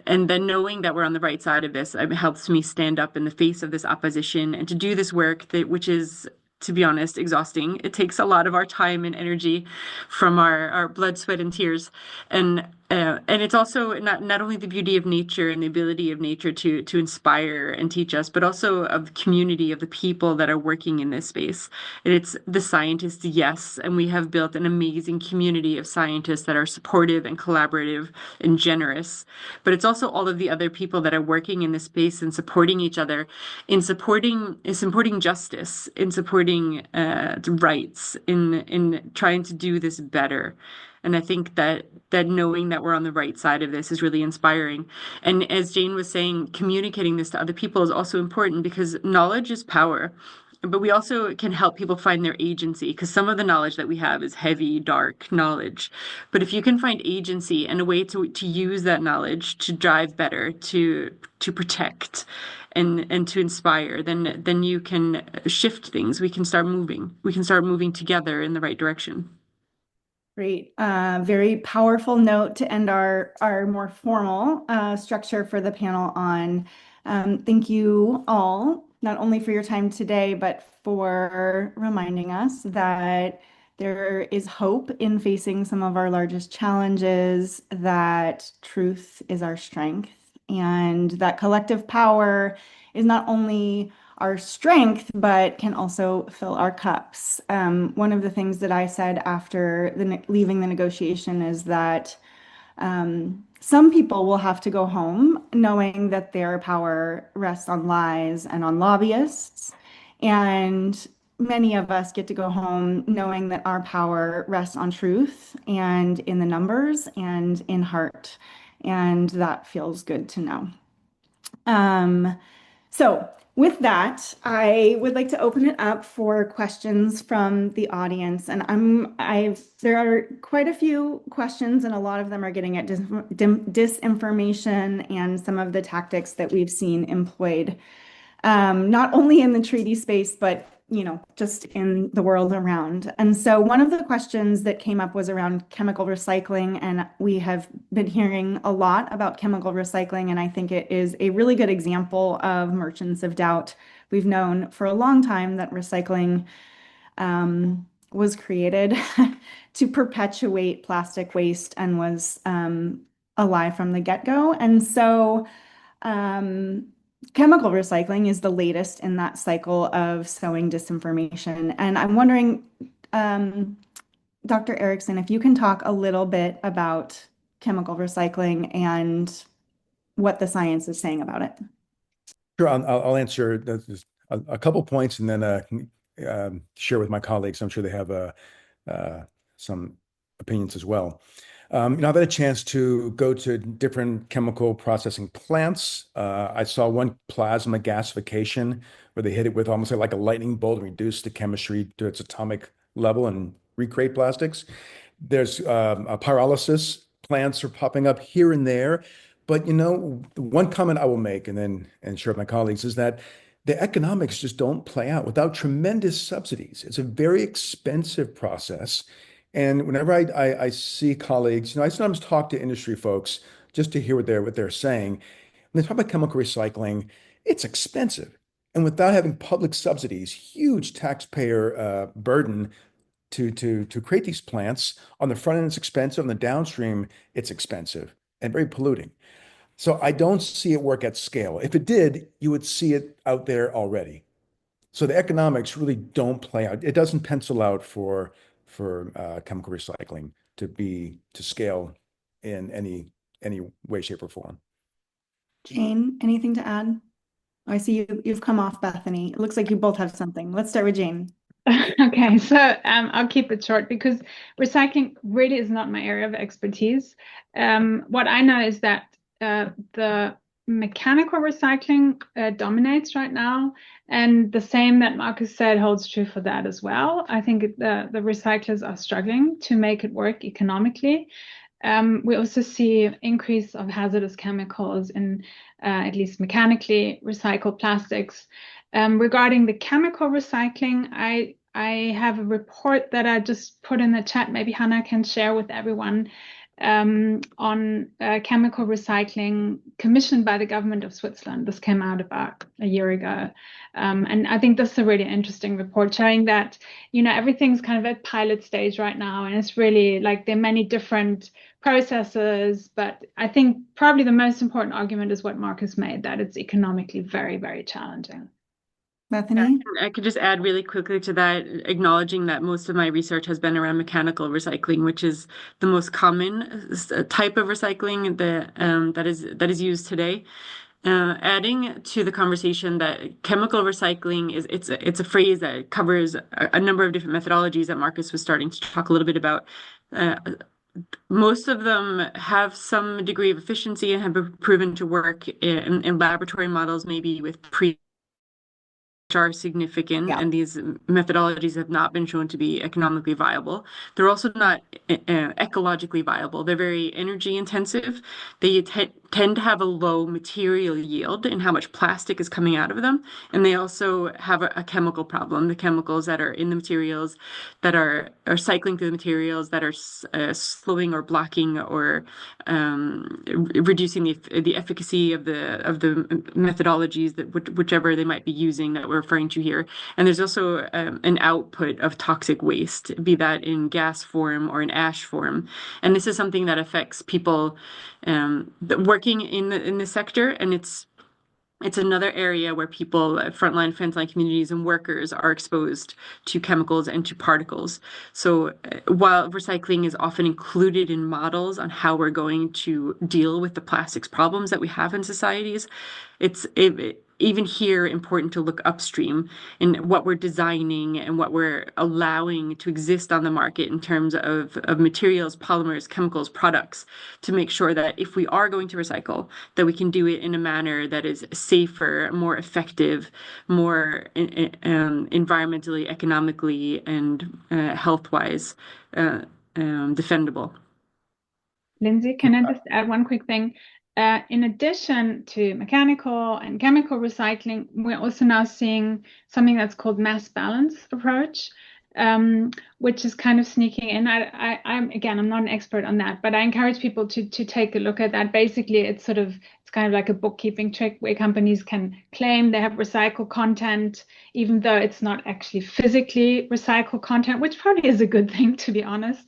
Speaker 3: then knowing that we're on the right side of this helps me stand up in the face of this opposition and to do this work which is, to be honest, exhausting. It takes a lot of our time and energy from our blood, sweat, and tears. And it's also not only the beauty of nature and the ability of nature to inspire and teach us, but also of the community of the people that are working in this space. And it's the scientists, yes, and we have built an amazing community of scientists that are supportive and collaborative and generous. But it's also all of the other people that are working in this space and supporting each other, in supporting justice, in supporting rights, in trying to do this better. And I think that knowing that we're on the right side of this is really inspiring. And as Jane was saying, communicating this to other people is also important because knowledge is power. but we also can help people find their agency, because some of the knowledge that we have is heavy, dark knowledge. But if you can find agency and a way to use that knowledge to drive better, to protect and to inspire, then you can shift things. We can start moving. We can start moving together in the right direction.
Speaker 1: Great. Very powerful note to end our more formal structure for the panel on. Thank you all, not only for your time today, but for reminding us that there is hope in facing some of our largest challenges, that truth is our strength, and that collective power is not only our strength, but can also fill our cups. One of the things that I said after leaving the negotiation is that some people will have to go home knowing that their power rests on lies and on lobbyists. And many of us get to go home knowing that our power rests on truth and in the numbers and in heart. And that feels good to know. So with that, I would like to open it up for questions from the audience. And there are quite a few questions, and a lot of them are getting at disinformation and some of the tactics that we've seen employed, not only in the treaty space, but just in the world around. And so one of the questions that came up was around chemical recycling, and we have been hearing a lot about chemical recycling, and I think it is a really good example of merchants of doubt. We've known for a long time that recycling was created to perpetuate plastic waste and was a lie from the get-go. And so chemical recycling is the latest in that cycle of sowing disinformation. And I'm wondering, Dr. Eriksen, if you can talk a little bit about chemical recycling and what the science is saying about it.
Speaker 2: Sure, I'll answer a couple points and then share with my colleagues. I'm sure they have some opinions as well. I've had a chance to go to different chemical processing plants. I saw one plasma gasification where they hit it with almost like a lightning bolt and reduce the chemistry to its atomic level and recreate plastics. There's pyrolysis plants are popping up here and there. But one comment I will make and share with my colleagues is that the economics just don't play out without tremendous subsidies. It's a very expensive process. And whenever I see colleagues, I sometimes talk to industry folks just to hear what they're saying. When they talk about chemical recycling, it's expensive. And without having public subsidies, huge taxpayer burden to create these plants. On the front end, it's expensive. On the downstream, it's expensive and very polluting. So I don't see it work at scale. If it did, you would see it out there already. So the economics really don't play out. It doesn't pencil out for chemical recycling to scale in any way, shape, or form.
Speaker 1: Jane, anything to add? I see you've come off, Bethany. It looks like you both have something. Let's start with Jane.
Speaker 4: Okay, so I'll keep it short because recycling really is not my area of expertise. What I know is that the mechanical recycling dominates right now, and the same that Marcus said holds true for that as well. I think the recyclers are struggling to make it work economically. We also see increase of hazardous chemicals in at least mechanically recycled plastics. Regarding the chemical recycling, I have a report that I just put in the chat. Maybe Hannah can share with everyone on chemical recycling commissioned by the government of Switzerland. This came out about a year ago. And I think this is a really interesting report showing that, everything's kind of at pilot stage right now. And it's really like there are many different processes. But I think probably the most important argument is what Marcus made, that it's economically very, very challenging.
Speaker 1: Bethany?
Speaker 3: I could just add really quickly to that, acknowledging that most of my research has been around mechanical recycling, which is the most common type of recycling that is used today. Adding to the conversation that chemical recycling it's a phrase that covers a number of different methodologies that Marcus was starting to talk a little bit about. Most of them have some degree of efficiency and have been proven to work in laboratory models, maybe with are significant,
Speaker 1: Yeah.
Speaker 3: and these methodologies have not been shown to be economically viable. They're also not ecologically viable. They're very energy intensive. They tend to have a low material yield in how much plastic is coming out of them. And they also have a chemical problem. The chemicals that are in the materials that are cycling through the materials that are slowing or blocking or reducing the efficacy of the methodologies that whichever they might be using that we're referring to here. And there's also an output of toxic waste, be that in gas form or in ash form. And this is something that affects people working in the sector, and it's another area where people, frontline communities and workers are exposed to chemicals and to particles. So while recycling is often included in models on how we're going to deal with the plastics problems that we have in societies, it's even here important to look upstream in what we're designing and what we're allowing to exist on the market in terms of materials, polymers, chemicals, products, to make sure that if we are going to recycle, that we can do it in a manner that is safer, more effective, more environmentally, economically, and health-wise defendable.
Speaker 4: Lindsey, can I just add one quick thing? In addition to mechanical and chemical recycling, we're also now seeing something that's called mass balance approach, which is kind of sneaking in. I'm not an expert on that, but I encourage people to take a look at that. Basically, it's kind of like a bookkeeping trick where companies can claim they have recycled content, even though it's not actually physically recycled content, which probably is a good thing, to be honest.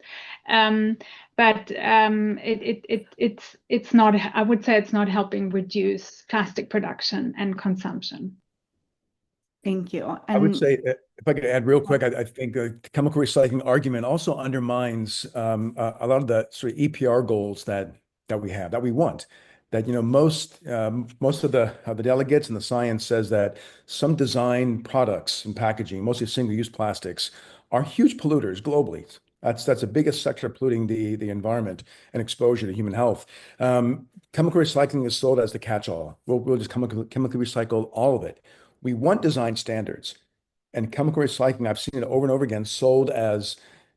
Speaker 4: But it's not, I would say it's not helping reduce plastic production and consumption.
Speaker 1: Thank you.
Speaker 2: I would say, if I could add real quick, I think the chemical recycling argument also undermines a lot of the sort of EPR goals that we have, that we want. That most of the delegates and the science says that some design products and packaging, mostly single-use plastics, are huge polluters globally. That's the biggest sector polluting the environment and exposure to human health. Chemical recycling is sold as the catch-all. We'll just chemically recycle all of it. We want design standards, and chemical recycling, I've seen it over and over again, sold as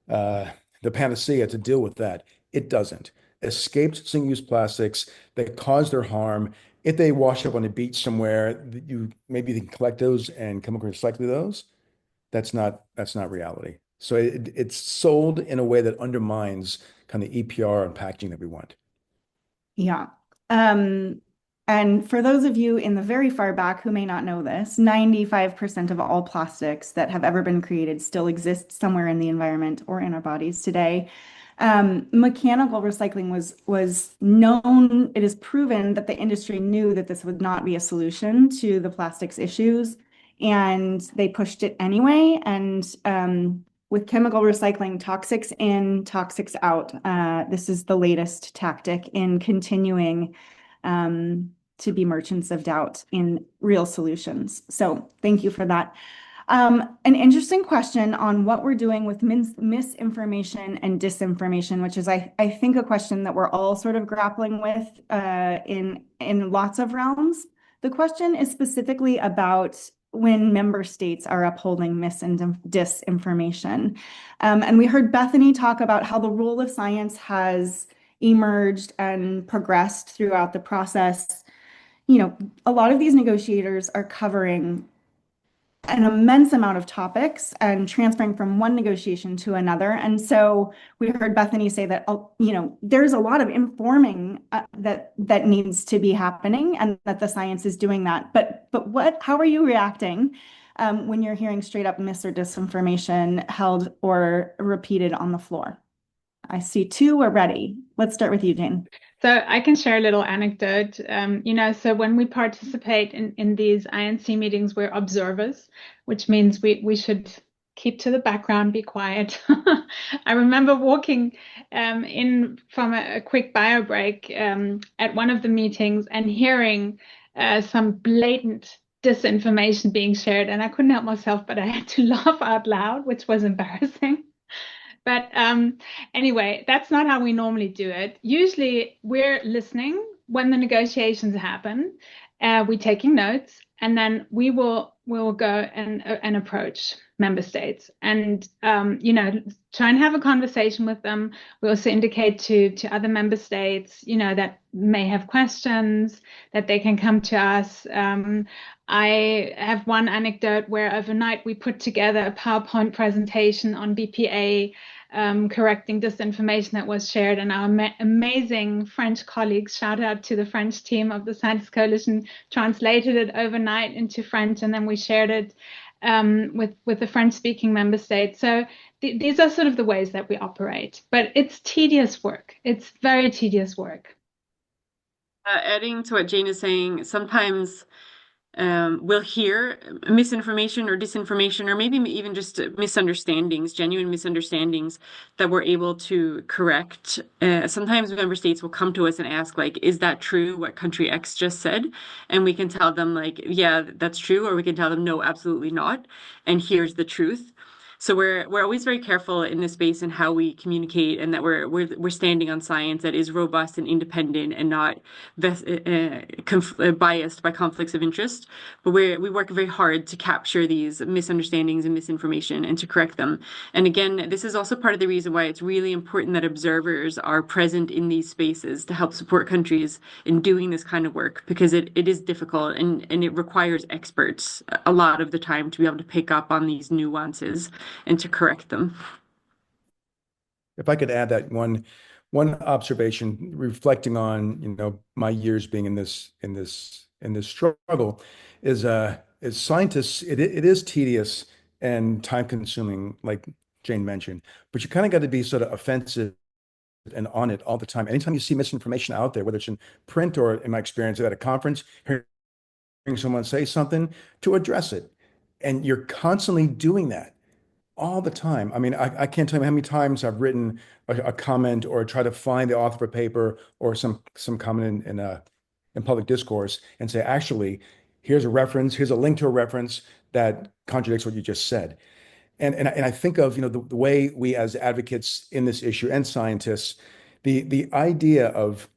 Speaker 2: the panacea to deal with that. It doesn't. Escaped single-use plastics, they cause their harm. If they wash up on a beach somewhere, maybe they can collect those and chemical recycle those. That's not reality. So it's sold in a way that undermines kind of EPR and packaging that we want.
Speaker 1: Yeah. And for those of you in the very far back who may not know this, 95% of all plastics that have ever been created still exist somewhere in the environment or in our bodies today. Mechanical recycling was known. It is proven that the industry knew that this would not be a solution to the plastics issues, and they pushed it anyway. And with chemical recycling, toxics in, toxics out. This is the latest tactic in continuing to be merchants of doubt in real solutions. So thank you for that. An interesting question on what we're doing with misinformation and disinformation, which is, I think, a question that we're all sort of grappling with in lots of realms. The question is specifically about when member states are upholding mis and disinformation. And we heard Bethanie talk about how the role of science has emerged and progressed throughout the process. A lot of these negotiators are covering an immense amount of topics and transferring from one negotiation to another. And so we heard Bethanie say that, there's a lot of informing that needs to be happening, and that the science is doing that. But how are you reacting when you're hearing straight up mis or disinformation held or repeated on the floor? I see two. We're ready. Let's start with you, Jane.
Speaker 4: So I can share a little anecdote. So when we participate in these INC meetings, we're observers, which means we should keep to the background, be quiet. I remember walking in from a quick bio break at one of the meetings and hearing some blatant disinformation being shared, and I couldn't help myself, but I had to laugh out loud, which was embarrassing. But anyway, that's not how we normally do it. Usually we're listening when the negotiations happen. We're taking notes, and then we'll go and approach member states and try and have a conversation with them. We also indicate to other member states that may have questions, that they can come to us. I have one anecdote where overnight we put together a PowerPoint presentation on BPA, correcting disinformation that was shared, and our amazing French colleagues, shout out to the French team of the Scientist Coalition, translated it overnight into French, and then we shared it with the French-speaking member states. So these are sort of the ways that we operate, but it's tedious work. It's very tedious work.
Speaker 3: Adding to what Jane is saying, sometimes we'll hear misinformation or disinformation, or maybe even just misunderstandings, genuine misunderstandings that we're able to correct. Sometimes member states will come to us and ask, like, is that true what country X just said? And we can tell them, like, yeah, that's true, or we can tell them, no, absolutely not. And here's the truth. So we're always very careful in this space and how we communicate, and that we're standing on science that is robust and independent and not biased by conflicts of interest. But we work very hard to capture these misunderstandings and misinformation and to correct them. And again, this is also part of the reason why it's really important that observers are present in these spaces to help support countries in doing this kind of work, because it is difficult and it requires experts a lot of the time to be able to pick up on these nuances and to correct them.
Speaker 2: If I could add that one observation, reflecting on my years being in this struggle, is as scientists, it is tedious and time consuming, like Jane mentioned, but you kind of got to be sort of offensive and on it all the time. Anytime you see misinformation out there, whether it's in print or, in my experience, at a conference, hearing someone say something, to address it. And you're constantly doing that all the time. I mean, I can't tell you how many times I've written a comment or try to find the author of a paper or some comment in public discourse and say, actually, here's a reference, here's a link to a reference that contradicts what you just said. And I think of the way we as advocates in this issue and scientists, the idea of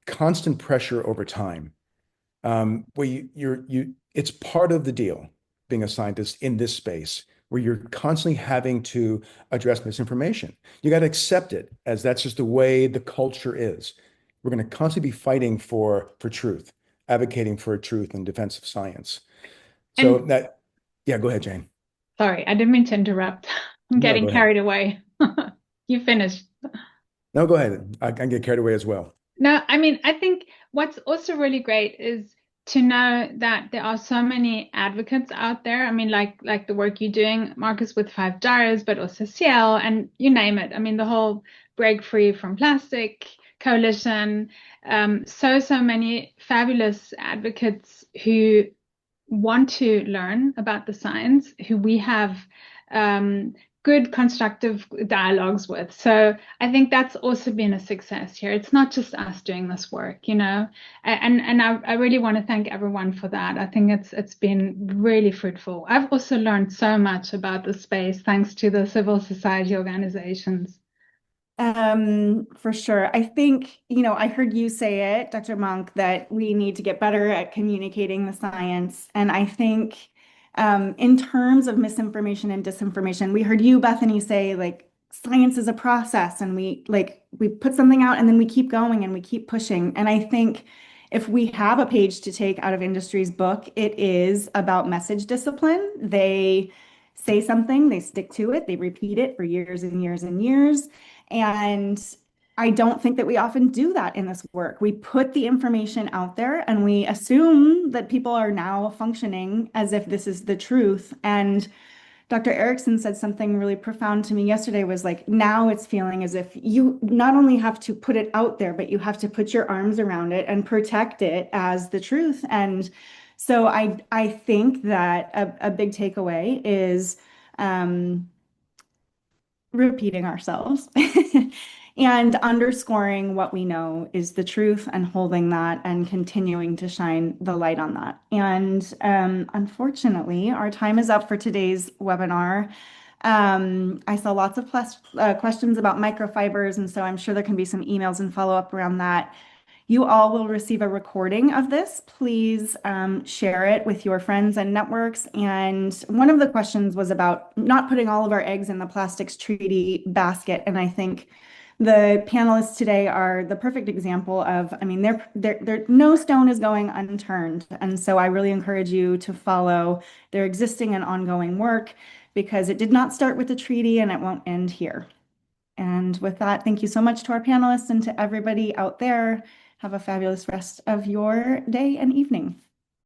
Speaker 2: constant pressure over time, where it's part of the deal being a scientist in this space, where you're constantly having to address misinformation. You got to accept it, as that's just the way the culture is. We're going to constantly be fighting for truth, advocating for truth in defense of science. So yeah, go ahead, Jane.
Speaker 4: Sorry, I didn't mean to interrupt. I'm
Speaker 2: No,
Speaker 4: getting
Speaker 2: go ahead.
Speaker 4: carried away. You finished.
Speaker 2: No, go ahead. I can get carried away as well.
Speaker 4: No, I mean, I think what's also really great is to know that there are so many advocates out there. I mean, like the work you're doing, Marcus, with Gyres, but also CIEL, and you name it. I mean, the whole Break Free from Plastic Coalition. So many fabulous advocates who want to learn about the science, who we have good constructive dialogues with. So I think that's also been a success here. It's not just us doing this work, and I really want to thank everyone for that. I think it's been really fruitful. I've also learned so much about the space thanks to the civil society organizations.
Speaker 1: For sure. I think, I heard you say it, Dr. Muncke, that we need to get better at communicating the science. And I think in terms of misinformation and disinformation, we heard you, Bethanie, say, like, science is a process, and we put something out and then we keep going and we keep pushing. And I think if we have a page to take out of industry's book, it is about message discipline. They say something, they stick to it, they repeat it for years and years and years. And I don't think that we often do that in this work. We put the information out there and we assume that people are now functioning as if this is the truth. And Dr. Eriksen said something really profound to me yesterday, was like, now it's feeling as if you not only have to put it out there, but you have to put your arms around it and protect it as the truth. And so I think that a big takeaway is repeating ourselves and underscoring what we know is the truth and holding that and continuing to shine the light on that. And unfortunately, our time is up for today's webinar. I saw lots of questions about microfibers, and so I'm sure there can be some emails and follow-up around that. You all will receive a recording of this. Please share it with your friends and networks. And one of the questions was about not putting all of our eggs in the plastics treaty basket. And I think the panelists today are the perfect example of, I mean, no stone is going unturned. And so I really encourage you to follow their existing and ongoing work, because it did not start with the treaty and it won't end here. And with that, thank you so much to our panelists and to everybody out there. Have a fabulous rest of your day and evening.